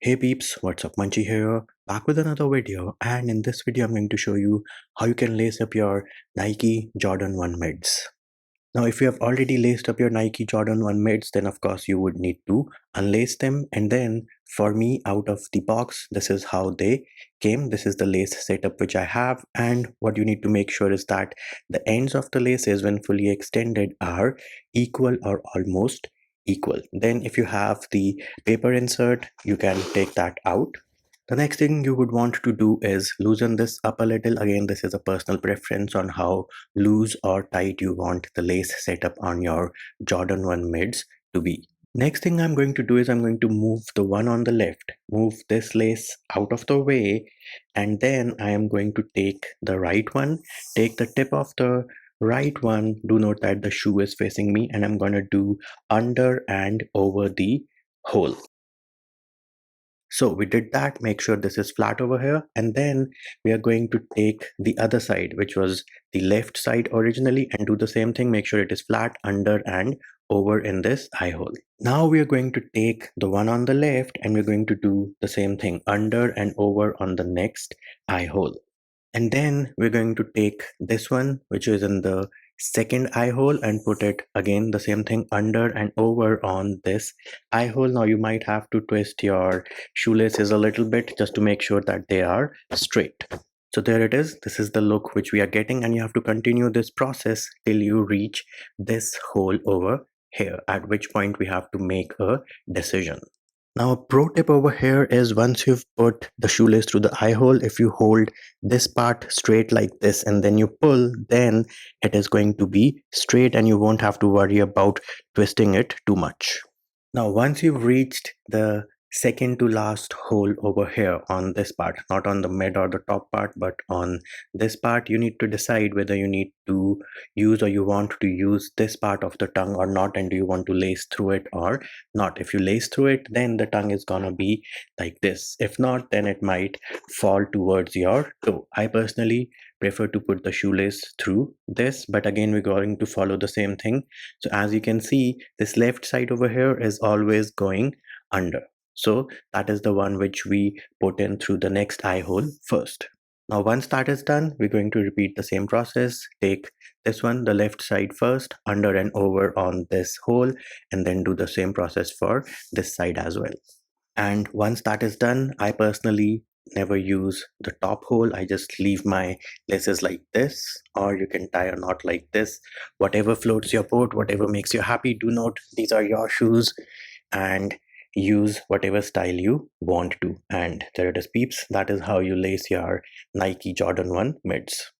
Hey peeps, what's up? Munchie here, back with another video, and in this video I'm going to show you how you can lace up your Nike Jordan 1 mids. Now if you have already laced up your Nike Jordan 1 mids, then of course you would need to unlace them, and then for me, out of the box, this is how they came. This is the lace setup which I have, and what you need to make sure is that the ends of the laces when fully extended are equal or almost equal. Then if you have the paper insert, you can take that out. The next thing you would want to do is loosen this up a little. Again, this is a personal preference on how loose or tight you want the lace setup on your Jordan 1 mids to be. Next thing I'm going to do is I'm going to move the one on the left, move this lace out of the way, and then I am going to take the right one, take the tip of the right one. Do note that the shoe is facing me, and I'm going to do under and over the hole. So we did that. Make sure this is flat over here, and then we are going to take the other side, which was the left side originally, and do the same thing. Make sure it is flat under and over in this eye hole. Now we are going to take the one on the left, and we're going to do the same thing, under and over on the next eye hole. And then we're going to take this one, which is in the second eye hole, and put it again the same thing under and over on this eye hole. Now you might have to twist your shoelaces a little bit just to make sure that they are straight. So there it is. This is the look which we are getting, and you have to continue this process till you reach this hole over here, at which point we have to make a decision. Now, a pro tip over here is once you've put the shoelace through the eye hole, if you hold this part straight like this and then you pull, then it is going to be straight and you won't have to worry about twisting it too much. Now, once you've reached the second to last hole over here on this part, not on the mid or the top part, but on this part, you need to decide whether you need to use or you want to use this part of the tongue or not, and do you want to lace through it or not. If you lace through it, then the tongue is gonna be like this. If not, then it might fall towards your toe. I personally prefer to put the shoelace through this, but again we're going to follow the same thing. So as you can see, this left side over here is always going under, so that is the one which we put in through the next eye hole first. Now once that is done, we're going to repeat the same process. Take this one, the left side first, under and over on this hole, and then do the same process for this side as well. And once that is done, I personally never use the top hole. I just leave my laces like this, or you can tie a knot like this. Whatever floats your boat, whatever makes you happy. Do note these are your shoes, and use whatever style you want to. And there it is, peeps. That is how you lace your Nike Jordan 1 mids.